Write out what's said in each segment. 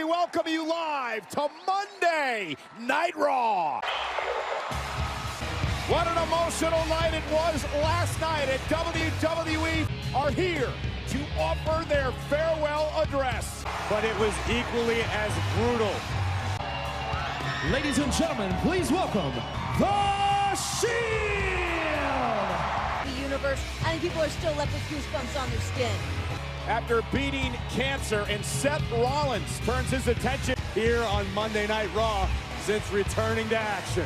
welcome you live to Monday Night Raw. What an emotional night it was last night at WWE are here to offer their farewell address. But it was equally as brutal. Ladies and gentlemen, please welcome The Shield! The universe, I think people are still left with goosebumps on their skin. After beating cancer, and Seth Rollins turns his attention here on Monday Night Raw since returning to action.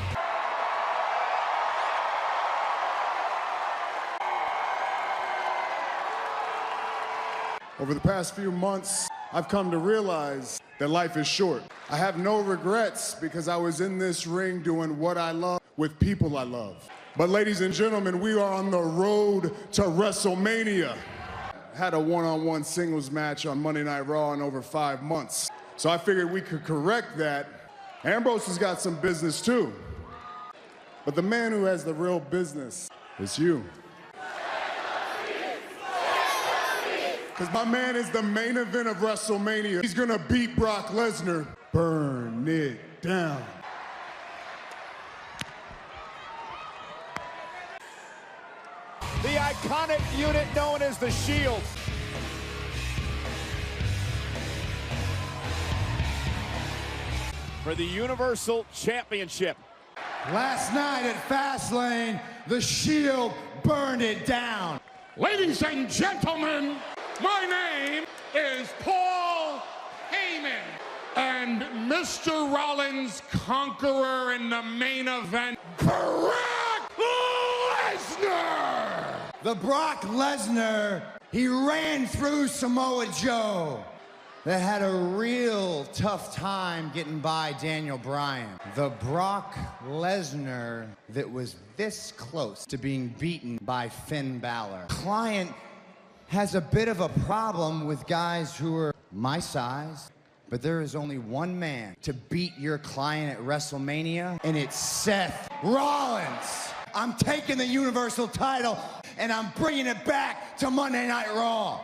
Over the past few months, I've come to realize that life is short. I have no regrets because I was in this ring doing what I love with people I love. But ladies and gentlemen, we are on the road to WrestleMania. Had a one-on-one singles match on Monday Night Raw in over 5 months. So I figured we could correct that. Ambrose has got some business too. But the man who has the real business is you. Because my man is the main event of WrestleMania. He's gonna beat Brock Lesnar. Burn it down. The iconic unit known as The Shield. For the Universal Championship. Last night at Fastlane, The Shield burned it down. Ladies and gentlemen, my name is Paul Heyman. And Mr. Rollins, conqueror in the main event, Brock Lesnar! The Brock Lesnar, he ran through Samoa Joe. That had a real tough time getting by Daniel Bryan. The Brock Lesnar that was this close to being beaten by Finn Balor. Client has a bit of a problem with guys who are my size, but there is only one man to beat your client at WrestleMania, and it's Seth Rollins. I'm taking the Universal title, and I'm bringing it back to Monday Night Raw.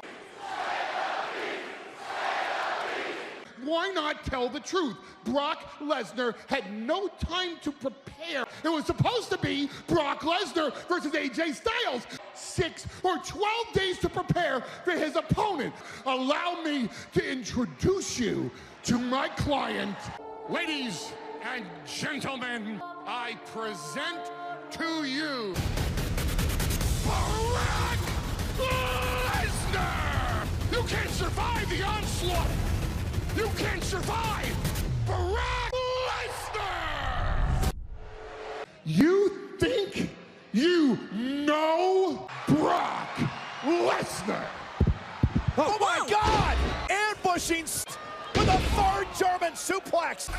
Why not tell the truth? Brock Lesnar had no time to prepare. It was supposed to be Brock Lesnar versus AJ Styles. 6 or 12 days to prepare for his opponent. Allow me to introduce you to my client. Ladies and gentlemen, I present to you Brock Lesnar! You can't survive the onslaught! You can't survive Brock Lesnar! You think you know Brock Lesnar? Oh my God! Ambushing with a third German suplex.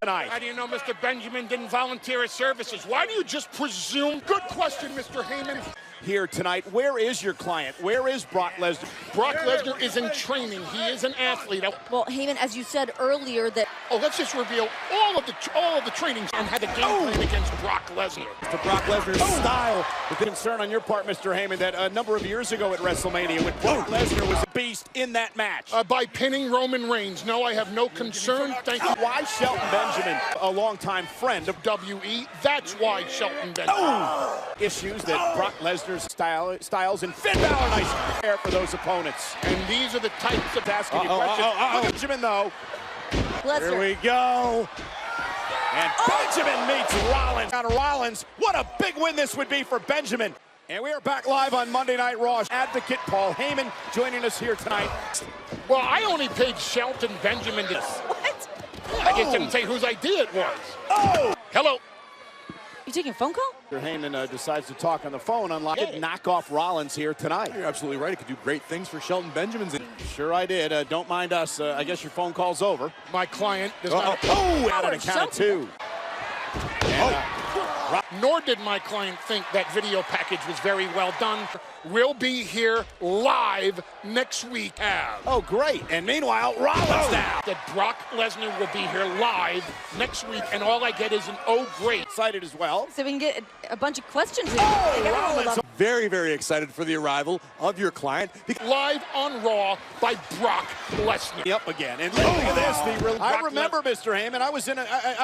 Tonight. How do you know Mr. Benjamin didn't volunteer his services? Why do you just presume? Good question, Mr. Heyman. Here tonight, where is your client? Where is Brock Lesnar? Brock Lesnar is in training. He is an athlete. Well, Heyman, as you said earlier, that Let's just reveal all of the trainings and have a game plan against Brock Lesnar. To Brock Lesnar's style. The concern on your part, Mr. Heyman, that a number of years ago at WrestleMania, when Brock Lesnar was a beast in that match. By pinning Roman Reigns. No, I have no concern. Thank you. Why Shelton Benjamin, a longtime friend of WE? That's why Shelton Benjamin. Issues that Brock Lesnar's styles and Finn Balor nice prepare for those opponents. And these are the types of asking you questions. Look at Benjamin, though. Lesnar. Here we go. And Benjamin meets Rollins. On Rollins, what a big win this would be for Benjamin. And we are back live on Monday Night Raw. Advocate Paul Heyman joining us here tonight. Well, I only paid Shelton Benjamin this. What? I just didn't say whose idea it was. Oh! Hello. You taking a phone call? Mr. Heyman decides to talk on the phone, unlike knock off Rollins here tonight. You're absolutely right. It could do great things for Shelton Benjamin's. Sure I did. Don't mind us. I guess your phone call's over. My client does not. Out of the count of two. And, Nor did my client think that video package was very well done. We'll be here live next week. Oh, great. And meanwhile, Rollins now. That Brock Lesnar will be here live next week, and all I get is an oh, great. Excited as well. So we can get a bunch of questions. Oh, Rollins. very, very excited for the arrival of your client. Live on Raw by Brock Lesnar. Up again, and look at this. I remember, Mr. Heyman. I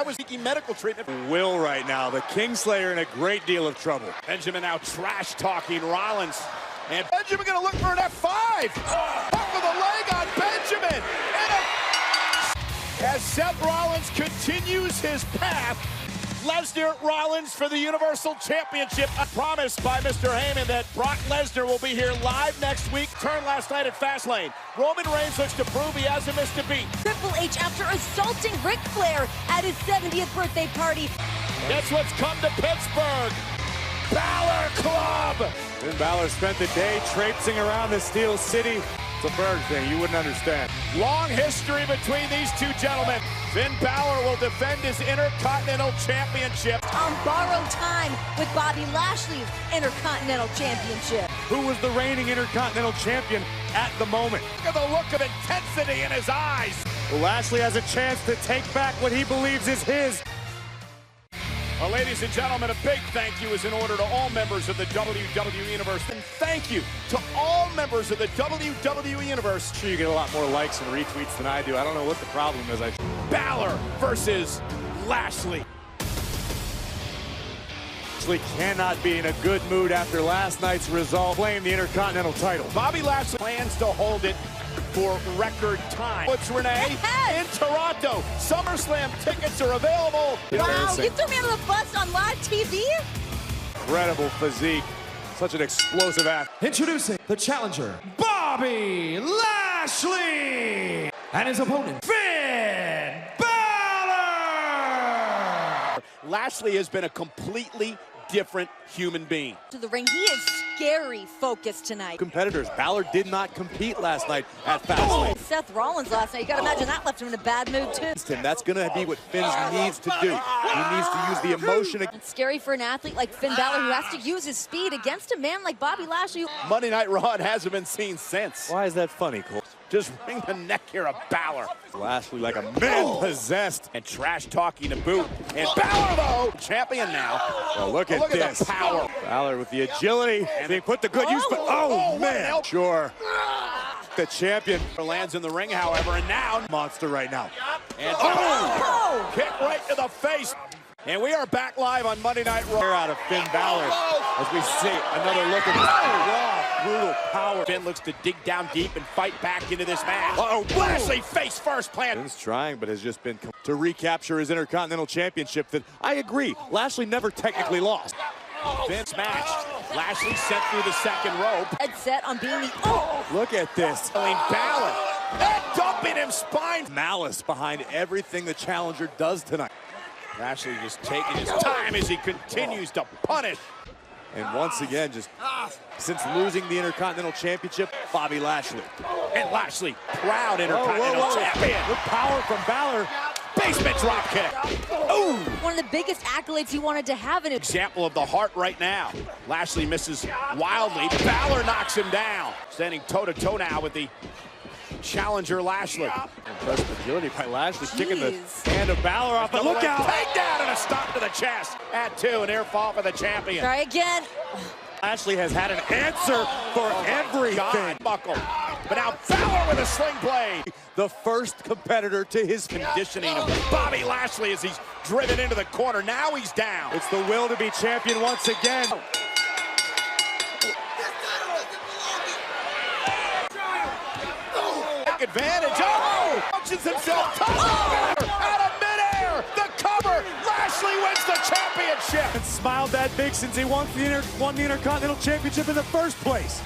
was seeking medical treatment. Will right now, the Kingslayer in a great deal of trouble. Benjamin now trash talking Rollins, and Benjamin going to look for an F5. Hook of the leg on Benjamin, as Seth Rollins continues his path. Lesnar Rollins for the Universal Championship. Promised by Mr. Heyman that Brock Lesnar will be here live next week. Turn last night at Fastlane. Roman Reigns looks to prove he hasn't missed a beat. Triple H after assaulting Ric Flair at his 70th birthday party. Guess what's come to Pittsburgh? Balor Club! Finn Balor spent the day traipsing around the Steel City. It's a bird thing, you wouldn't understand. Long history between these two gentlemen. Finn Balor will defend his Intercontinental Championship. On borrowed time with Bobby Lashley's Intercontinental Championship. Who was the reigning Intercontinental Champion at the moment? Look at the look of intensity in his eyes. Well, Lashley has a chance to take back what he believes is his. Well, ladies and gentlemen, a big thank you is in order to all members of the WWE Universe. And thank you to all members of the WWE Universe. I'm sure you get a lot more likes and retweets than I do. I don't know what the problem is. Balor versus Lashley. Lashley cannot be in a good mood after last night's result. Claim the Intercontinental title. Bobby Lashley plans to hold it for record time. What's Renee? In Toronto. SummerSlam tickets are available. Wow, you threw me under the bus on live TV? Incredible physique. Such an explosive athlete. Introducing the challenger, Bobby Lashley, and his opponent, Finn Balor. Lashley has been a completely different human being. To the ring, he is scary focused tonight. Competitors. Balor did not compete last night at Fastlane. Seth Rollins last night, you gotta imagine that left him in a bad mood too. That's going to be what Finn needs to do. He needs to use the emotion. It's scary for an athlete like Finn Balor who has to use his speed against a man like Bobby Lashley. Monday Night Raw hasn't been seen since. Why is that funny, Cole? Just wring the neck here of Balor. Lashley like a man possessed. And trash talking to boot. And Balor, though, champion now. Oh, look at this. The power. Balor with the agility. And they put the good use, but oh man. Sure. The champion Lands in the ring, however, and now monster right now. And kick right to the face. And we are back live on Monday Night Raw. Out of Finn Balor as we see another look at raw, brutal power. Finn looks to dig down deep and fight back into this match. Lashley face first plant. Finn's trying, but has just been to recapture his Intercontinental Championship that I agree, Lashley never technically lost. Finn smashed. Lashley sent through the second rope. Head set on being the Look at this. Balor. And dumping him spine. Malice behind everything the challenger does tonight. Lashley just taking his time as he continues to punish. And once again, just since losing the Intercontinental Championship, Bobby Lashley. And Lashley, proud Intercontinental champion. Good power from Balor. Basement drop kick. Ooh. one of the biggest accolades he wanted to have in it. Example of the heart right now. Lashley misses wildly. Balor knocks him down. Standing toe-to-toe now with the challenger Lashley. Impressive agility by Lashley, kicking the hand of Balor off the lookout. Takedown and a stop to the chest. At 2, an air fall for the champion. Try again. Lashley has had an answer for everything. Buckle. But now Balor with a sling blade. The first competitor to his conditioning of Bobby Lashley as he's driven into the corner. Now he's down. It's the will to be champion once again. Advantage. Oh! Punches himself. Out of midair. The cover. Lashley wins the championship. And smiled that big since he won the Intercontinental Championship in the first place.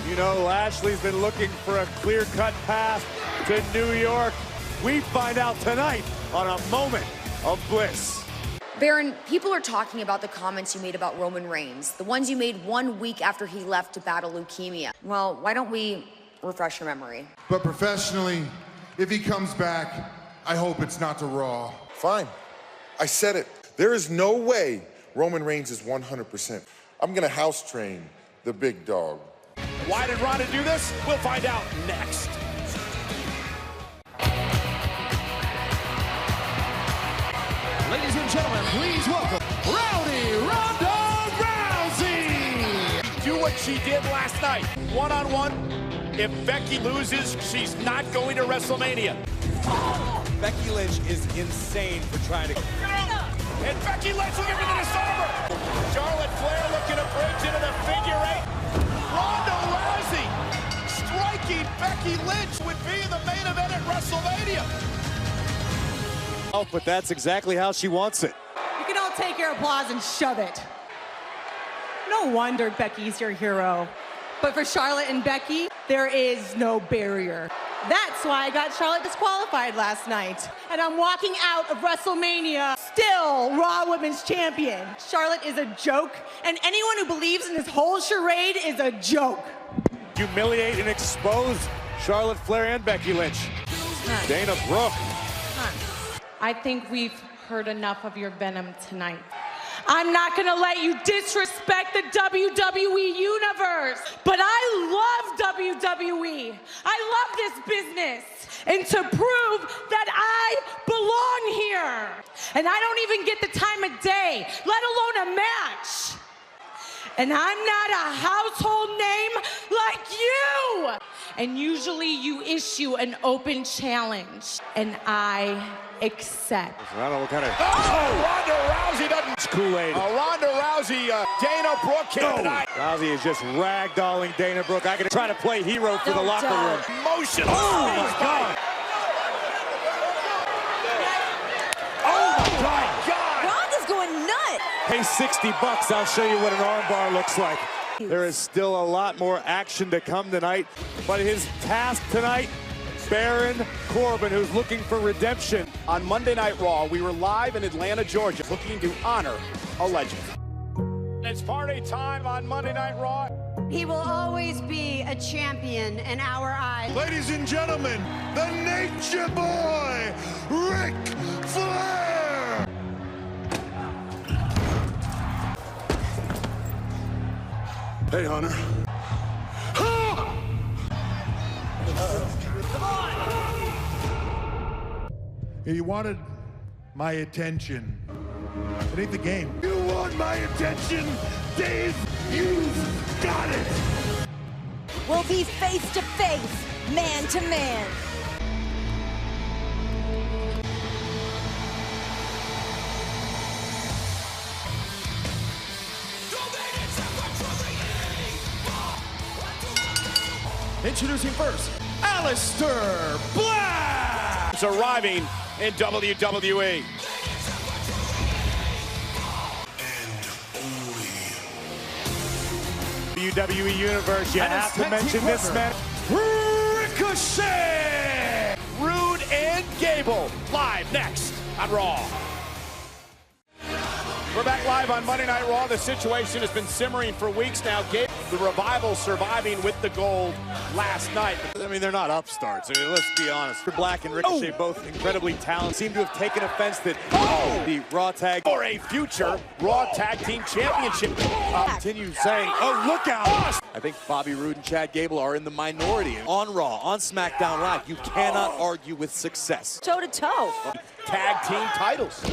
You know, Lashley's been looking for a clear-cut path to New York. We find out tonight on A Moment of Bliss. Baron, people are talking about the comments you made about Roman Reigns, the ones you made 1 week after he left to battle leukemia. Well, why don't we refresh your memory? But professionally, if he comes back, I hope it's not to Raw. Fine. I said it. There is no way Roman Reigns is 100%. I'm gonna house train the big dog. Why did Ronda do this? We'll find out next. Ladies and gentlemen, please welcome Rowdy Ronda Rousey. Do what she did last night. One-on-one. If Becky loses, she's not going to WrestleMania. Becky Lynch is insane for trying to... And Becky Lynch looking for the disarmer. Charlotte Flair looking to bridge into the figure eight. Ronda Rousey striking Becky Lynch would be in the main event at WrestleMania. Oh, but that's exactly how she wants it. You can all take your applause and shove it. No wonder Becky's your hero. But for Charlotte and Becky, there is no barrier. That's why I got Charlotte disqualified last night. And I'm walking out of WrestleMania still Raw Women's Champion. Charlotte is a joke, and anyone who believes in this whole charade is a joke. Humiliate and expose Charlotte Flair and Becky Lynch. Dana Brooke. I think we've heard enough of your venom tonight. I'm not gonna let you disrespect the WWE Universe, but I love WWE. I love this business. And to prove that I belong here, and I don't even get the time of day, let alone a match. And I'm not a household name like you. And usually you issue an open challenge, and I accept. I don't know what kind of... Ronda Rousey doesn't... It's Kool-Aid. Ronda Rousey, Dana Brooke here tonight. Rousey is just ragdolling Dana Brooke. I can try to play hero for the locker room. Emotional. Oh, my God. Oh, my God. Ronda's going nuts. Pay $60, I'll show you what an armbar looks like. There is still a lot more action to come tonight, but his task tonight, Baron Corbin, who's looking for redemption. On Monday Night Raw, we were live in Atlanta, Georgia, looking to honor a legend. It's party time on Monday Night Raw. He will always be a champion in our eyes. Ladies and gentlemen, the Nature Boy, Ric Flair! Hey, Hunter. He wanted my attention. It ain't the game. You want my attention, Dave? You've got it! We'll be face to face, man to man. Introducing first, Aleister Black! It's arriving in WWE. WWE Universe, you have to mention this man. Ricochet! Rude and Gable, live next on Raw. We're back live on Monday Night Raw. The situation has been simmering for weeks now. Gable, the Revival surviving with the gold last night. I mean, they're not upstarts. I mean, let's be honest. Black and Ricochet, both incredibly talented, seem to have taken offense that the Raw Tag for a future Raw Tag Team Championship. Continue saying, oh, look out! I think Bobby Roode and Chad Gable are in the minority. On Raw, on SmackDown Live, you cannot argue with success. Toe to toe. Tag team titles.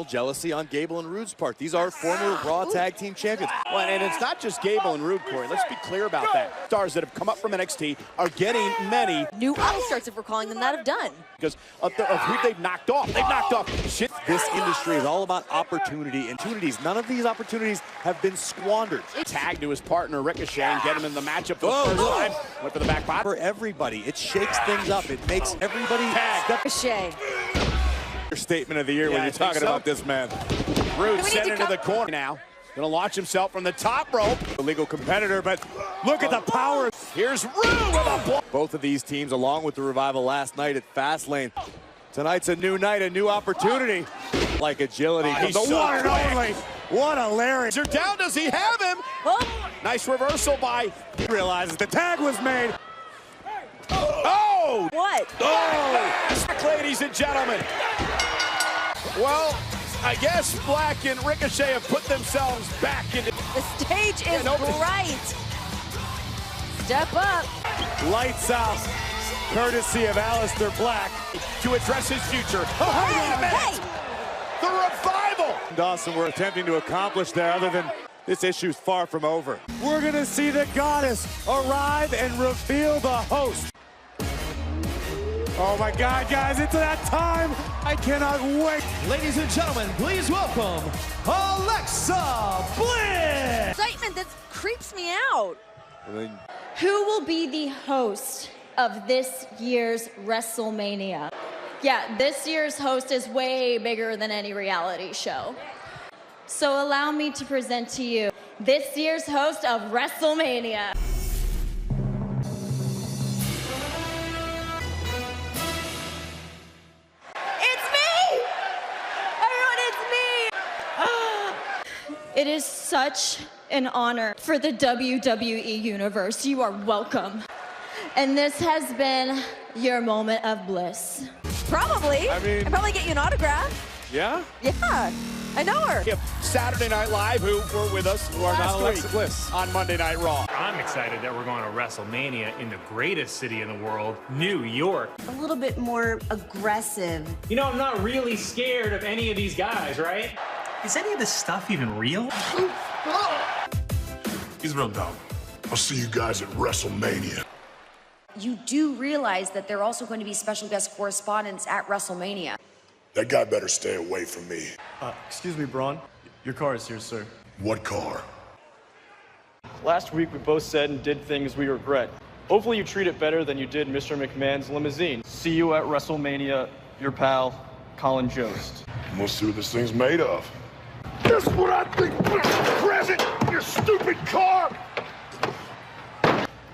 Jealousy on Gable and Roode's part. These are former Raw Tag Team Champions. Well, and it's not just Gable and Roode, Corey. Let's be clear about that. Stars that have come up from NXT are getting many new upstarts, if we're calling them that, have done. Because of who they've knocked off. They've knocked off shit. This industry is all about opportunity and opportunities. None of these opportunities have been squandered. Tag to his partner Ricochet and get him in the matchup for the first time. Went for the back body. For everybody, it shakes things up. It makes everybody tag. Ricochet. Your statement of the year when you're talking about this man. Roode sent into the corner now. Gonna launch himself from the top rope. A legal competitor, but look at the power. Here's Roode with a blow. Both of these teams, along with the Revival last night at Fastlane. Tonight's a new night, a new opportunity. Like agility. He's the so one and only. What a Larry. You're down, does he have him? Nice reversal by. He realizes the tag was made. Oh! What? Oh! Ladies and gentlemen. Well, I guess Black and Ricochet have put themselves back into... The stage is bright. Step up. Lights out. Courtesy of Aleister Black. To address his future. Hey! The Revival Dawson were attempting to accomplish there, other than this issue's far from over. We're gonna see the goddess arrive and reveal the host. Oh my God, guys, it's that time. I cannot wait. Ladies and gentlemen, please welcome Alexa Bliss. Excitement that creeps me out. Who will be the host of this year's WrestleMania? Yeah, this year's host is way bigger than any reality show. So allow me to present to you this year's host of WrestleMania. It's me! Everyone, it's me! It is such an honor for the WWE Universe. You are welcome. And this has been your moment of bliss. Probably. I probably get you an autograph. Yeah? Yeah, I know her. Saturday Night Live, who were with us Who are not Alexa Bliss on Monday Night Raw. I'm excited that we're going to WrestleMania in the greatest city in the world, New York. A little bit more aggressive. You know, I'm not really scared of any of these guys, right? Is any of this stuff even real? He's real dumb. I'll see you guys at WrestleMania. You do realize that there are also going to be special guest correspondents at WrestleMania. That guy better stay away from me. Excuse me, Braun. Your car is here, sir. What car? Last week, we both said and did things we regret. Hopefully you treat it better than you did Mr. McMahon's limousine. See you at WrestleMania, your pal, Colin Jost. We'll see what this thing's made of. This is what I think, present, your stupid car!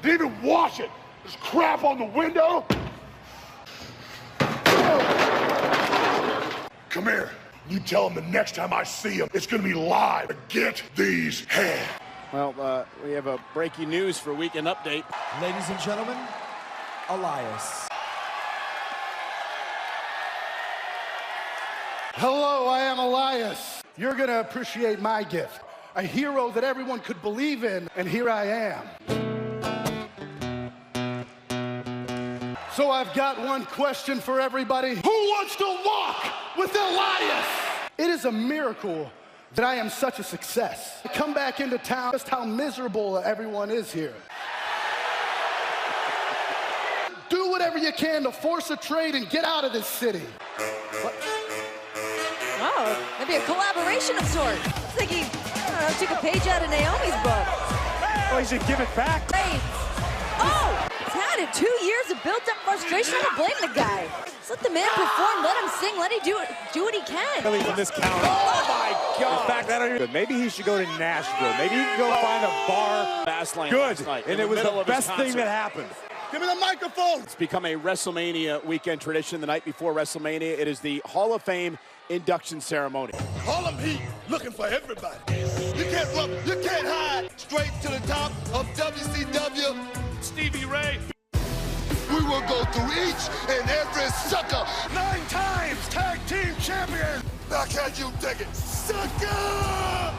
Didn't even wash it. There's crap on the window. Come here. You tell him the next time I see him, it's gonna be live. Get these hands. Well, we have a breaking news for Weekend Update. Ladies and gentlemen, Elias. Hello, I am Elias. You're gonna appreciate my gift. A hero that everyone could believe in, and here I am. So I've got one question for everybody. Who wants to walk with Elias? It is a miracle that I am such a success. To come back into town, just how miserable everyone is here. Do whatever you can to force a trade and get out of this city. Oh, maybe a collaboration of sorts. It's like he, I don't know, took a page out of Naomi's book. Oh, he should give it back. Hey. Oh, he's had it. 2 years of built-up frustration. I don't blame the guy. Just let the man perform. Let him sing. Let him do what he can. Really in this counter. Oh my God! In fact, I don't even. Maybe he should go to Nashville. Maybe he can go find a bar. Fastlane Good, last night, and it was the best thing that happened. Give me the microphone. It's become a WrestleMania weekend tradition. The night before WrestleMania, it is the Hall of Fame induction ceremony. Harlem Heat looking for everybody. You can't run, you can't hide. Straight to the top of WCW. Stevie Ray. We will go through each and every sucker. 9 times tag team champion. Now can you take it, sucker?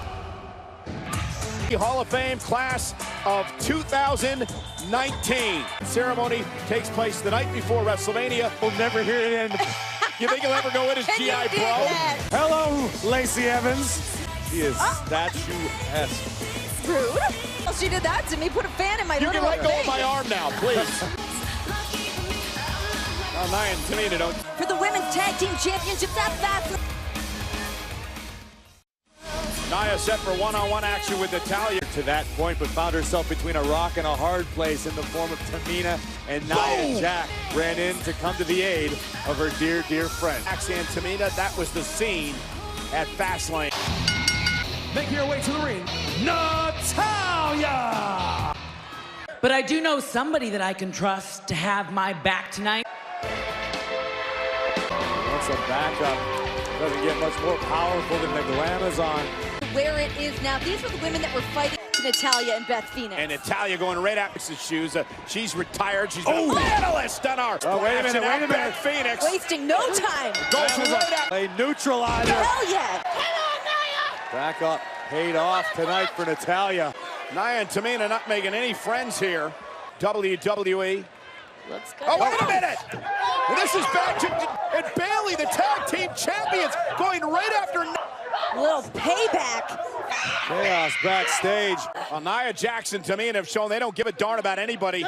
The Hall of Fame class of 2019. Ceremony takes place the night before WrestleMania. We'll never hear it end. You think he'll ever go in as G.I. Pro? Hello, Lacey Evans. She is statuesque. Rude. Well, she did that to me. Put a fan in my You little can let go thing. of my arm now, please. Oh, Nia and Tamina don't. For the Women's Tag Team Championships at Fastlane. Nia set for one-on-one action with Natalya. To that point, but found herself between a rock and a hard place in the form of Tamina, and Nia Jax ran in to come to the aid of her dear, dear friend. Jax and Tamina, that was the scene at Fastlane. Making her way to the ring, Natalya! But I do know somebody that I can trust to have my back tonight. Once a backup doesn't get much more powerful than the Glamazon. Where it is now. These were the women that were fighting Natalya and Beth Phoenix. And Natalya going right at Max's shoes. She's retired. She's been a medalist on our. Oh, wait a minute, wait a minute. Beth Phoenix. Wasting no time. Goes right at. A neutralizer. Hell yeah. Back up, paid off tonight for Natalya. Nia and Tamina not making any friends here. WWE. Let's go. Oh, wait a minute. This is back to and Bayley, the tag team champions, going right after. Little payback. Chaos backstage. Well, Nia Jackson, Tamina have shown they don't give a darn about anybody,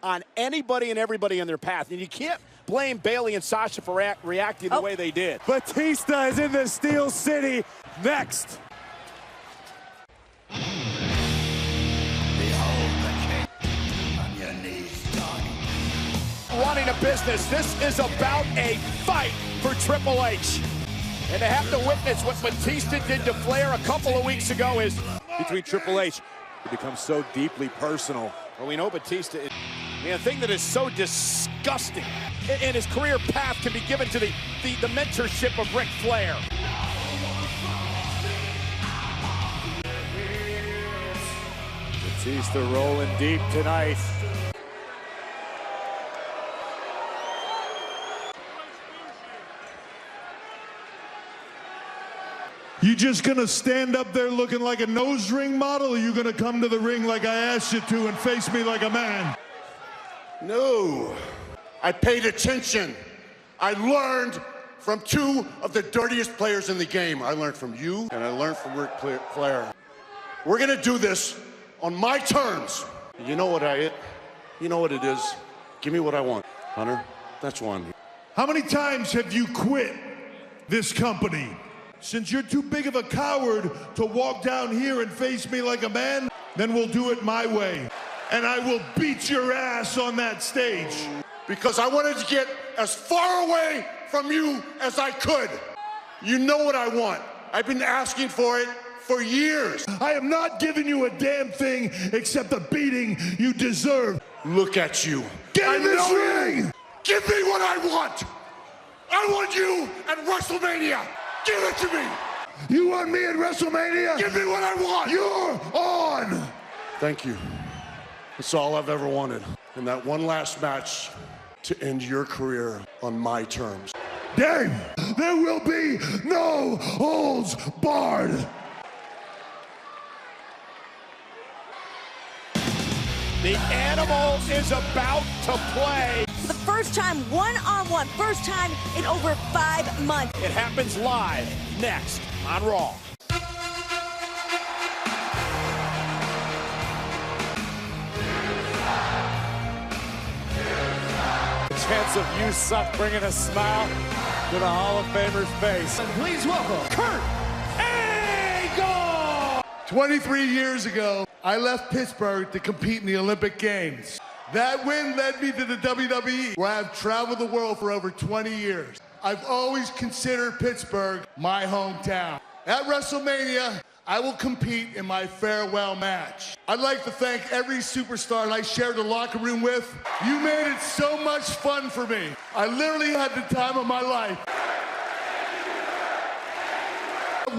on anybody and everybody in their path. And you can't blame Bayley and Sasha for reacting the way they did. Batista is in the Steel City next. Running a business, this is about a fight for Triple H. And to have to witness what Batista did to Flair a couple of weeks ago is between Triple H. It becomes so deeply personal. Well, we know Batista is a thing that is so disgusting in his career path can be given to the mentorship of Ric Flair. Batista rolling deep tonight. You just gonna stand up there looking like a nose ring model, or you gonna come to the ring like I asked you to and face me like a man? No. I paid attention. I learned from two of the dirtiest players in the game. I learned from you, and I learned from Ric Flair. We're gonna do this on my terms. You know what it is. Give me what I want, Hunter. That's one. How many times have you quit this company? Since you're too big of a coward to walk down here and face me like a man, then we'll do it my way. And I will beat your ass on that stage. Because I wanted to get as far away from you as I could. You know what I want. I've been asking for it for years. I am not giving you a damn thing except the beating you deserve. Look at you. Get in this ring! Give me what I want! I want you at WrestleMania! Give it to me! You want me at WrestleMania? Give me what I want! You're on! Thank you. That's all I've ever wanted. And that one last match to end your career on my terms. Dave, there will be no holds barred. The animal is about to play. For the first time, one-on-one, first time in over 5 months. It happens live next on Raw. Chance of You Suck bringing a smile to the Hall of Famer's face. And please welcome Kurt Angle! 23 years ago, I left Pittsburgh to compete in the Olympic Games. That win led me to the WWE, where I've traveled the world for over 20 years. I've always considered Pittsburgh my hometown. At WrestleMania, I will compete in my farewell match. I'd like to thank every superstar I shared the locker room with. You made it so much fun for me. I literally had the time of my life.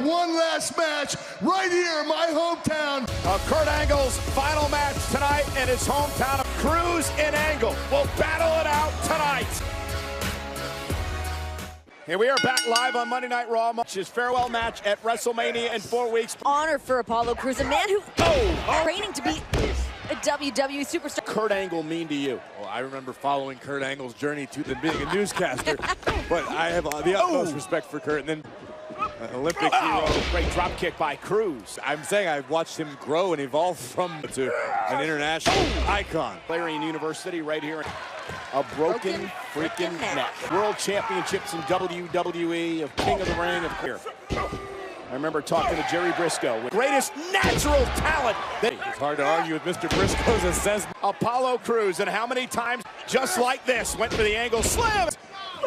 One last match right here in my hometown. Kurt Angle's final match tonight in his hometown of Cruz and Angle will battle it out tonight. Here we are back live on Monday Night Raw. His farewell match at WrestleMania in 4 weeks. Honor for Apollo Crews, a man who training to be a WWE superstar. Kurt Angle mean to you? Well, I remember following Kurt Angle's journey to being a newscaster, but I have the utmost respect for Kurt. And then Olympic hero. Great drop kick by Cruz. I'm saying I've watched him grow and evolve from to an international icon. Clarion University right here. A broken freaking neck. World championships in WWE, of King of the Ring, of here. I remember talking to Jerry Briscoe. Greatest natural talent. It's hard to argue with Mr. Briscoe's assessment. Apollo Crews, and how many times, just like this, went for the Angle slam.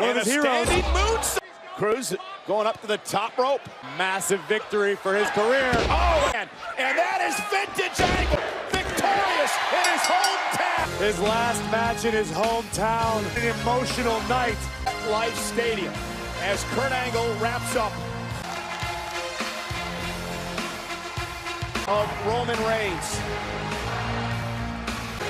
And a standing moonsault. Crews going up to the top rope. Massive victory for his career. Oh, and that is vintage Angle. Victorious in his hometown. His last match in his hometown. An emotional night. Life Stadium as Kurt Angle wraps up of Roman Reigns.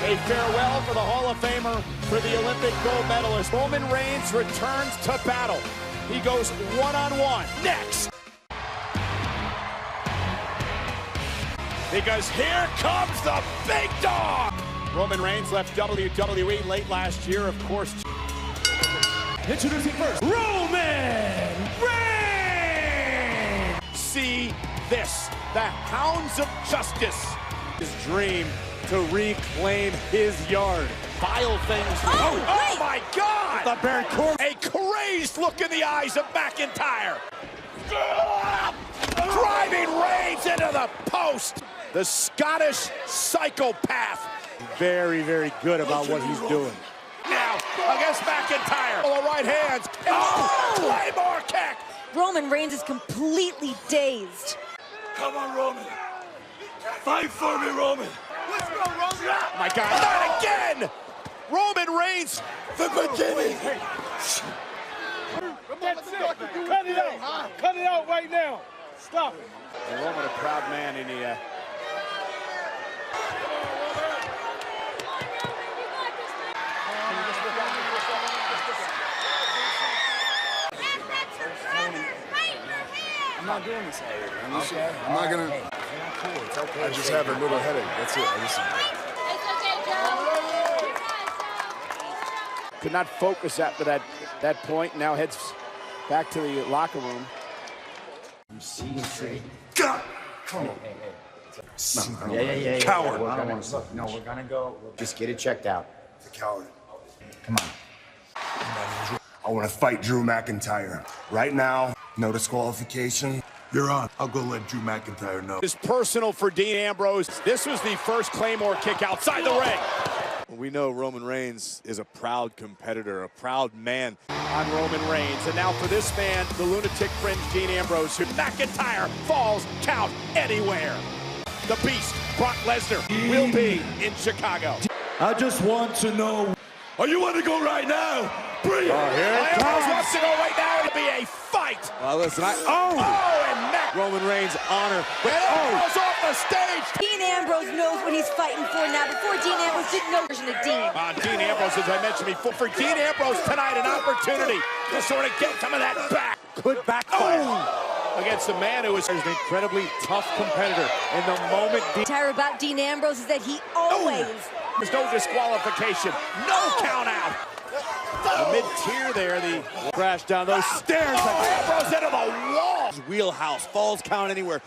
A farewell for the Hall of Famer, for the Olympic gold medalist. Roman Reigns returns to battle. He goes one-on-one next. Because here comes the big dog. Roman Reigns left WWE late last year, of course. Introducing first, Roman Reigns! see this. The Hounds of Justice. His dream to reclaim his yard. Vile things. Oh my God! The Baron Corbin. A crazed look in the eyes of McIntyre. Driving Reigns into the post. The Scottish psychopath. Very, very good about what he's doing. Now against McIntyre. The right hands. Oh! Claymore kick. Roman Reigns is completely dazed. Come on, Roman. Fight for me, Roman. Let's go, Roman. Oh my God, not again. Roman Reigns. The beginning. That's it. Cut it out. Cut it out right now. Stop it. And Roman, a proud man in the... I'm not doing this. Okay. I'm not gonna. It's okay. I just have a little headache. That's it. Could not focus after that point. Now heads back to the locker room. I'm seeing straight. God! Come on. Yeah. Coward. Look, no, we're gonna go. We'll just get it checked out. The coward. Come on. I want to fight Drew McIntyre. Right now, no disqualification. You're on. I'll go let Drew McIntyre know. It's personal for Dean Ambrose. This was the first Claymore kick outside the ring. We know Roman Reigns is a proud competitor, a proud man. On Roman Reigns. And now for this man, the lunatic fringe Dean Ambrose, who McIntyre falls count anywhere. The Beast, Brock Lesnar, will be in Chicago. I just want to know. Oh, you want to go right now? Bring it. Oh, here it Ambrose comes. wants to go right now. It'll be a fight. Well, listen, and Roman Reigns' honor. And Ambrose off the stage. Dean Ambrose knows what he's fighting for now. Before Dean Ambrose didn't know version of Dean. Dean Ambrose, as I mentioned before, for Dean Ambrose tonight, an opportunity to sort of get some of that back. Could backfire. Against a man who is an incredibly tough competitor. In the moment, Entire about Dean Ambrose is that he always... There's no disqualification, no count out. The mid-tier there, the crash down those stairs. Ambrose into the wall. Wheelhouse, falls count anywhere.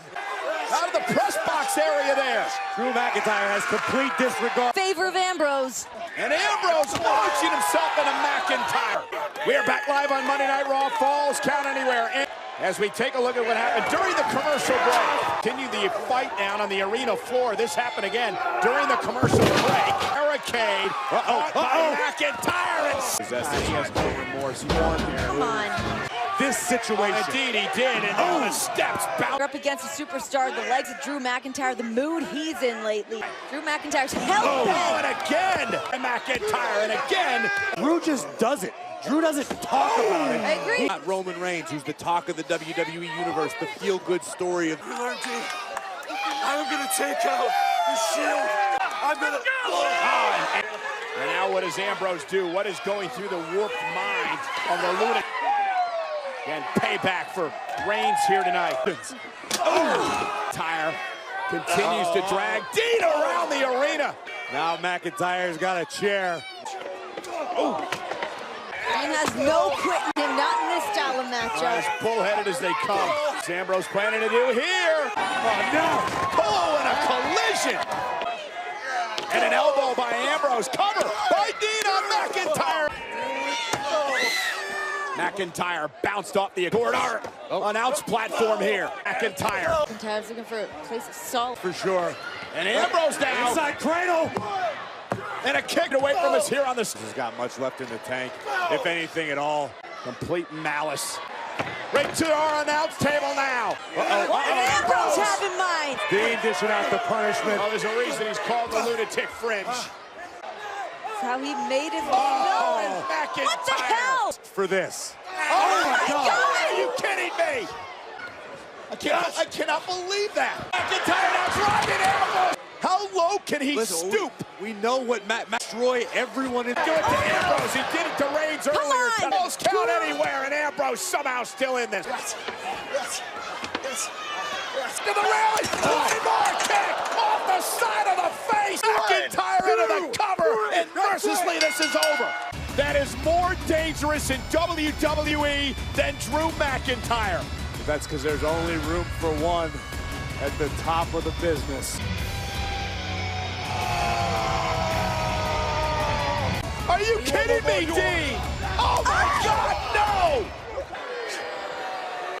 Out of the press box area there. Drew McIntyre has complete disregard. Favor of Ambrose. And Ambrose launching himself into McIntyre. We are back live on Monday Night Raw. Falls count anywhere. And as we take a look at what happened during the commercial break. Continue the fight down on the arena floor. This happened again during the commercial break. Barricade caught by McIntyre. And he has no remorse. He won here. Come on. This situation. Indeed he did, and on the steps bound. Up against a superstar, the legs of Drew McIntyre, the mood he's in lately. Drew McIntyre's hell bent. And again, McIntyre, and again. Drew just does it. Drew doesn't talk about it. I agree. Not Roman Reigns, who's the talk of the WWE Universe, the feel-good story of... I'm gonna take out the Shield. I'm gonna... And now what does Ambrose do? What is going through the warped mind of the lunatic? And payback for Reigns here tonight. Tyre continues to drag Dean around the arena. Now McIntyre's got a chair. Dean has no quitting him, not in this style of matchup. As bullheaded as they come. What's Ambrose planning to do here? Oh no! Oh, and a collision! And an elbow by Ambrose. Cover by Dean on McIntyre. McIntyre bounced off the announce platform here. McIntyre's looking for a place of salt. For sure. And Ambrose down. Inside cradle. And a kick away from us here on this. He's got much left in the tank, if anything at all. Complete malice. Right to our announce table now. What did Ambrose have in mind? Dean dishing out the punishment. Oh, there's a reason he's called the lunatic fringe. That's how he made his name known. McIntyre. What the hell? For this. Oh my God! Are you kidding me? I cannot believe that. McIntyre now driving Ambrose. How low can he stoop? We know what destroy everyone in. Do it to Ambrose. He did it to Reigns earlier. Almost count anywhere, and Ambrose somehow still in this. Yes. To the rally. Claymore kick off the side of the face. McIntyre into the cover, and mercilessly this is over. That is more dangerous in WWE than Drew McIntyre. That's because there's only room for one at the top of the business. Are you kidding me, Dean?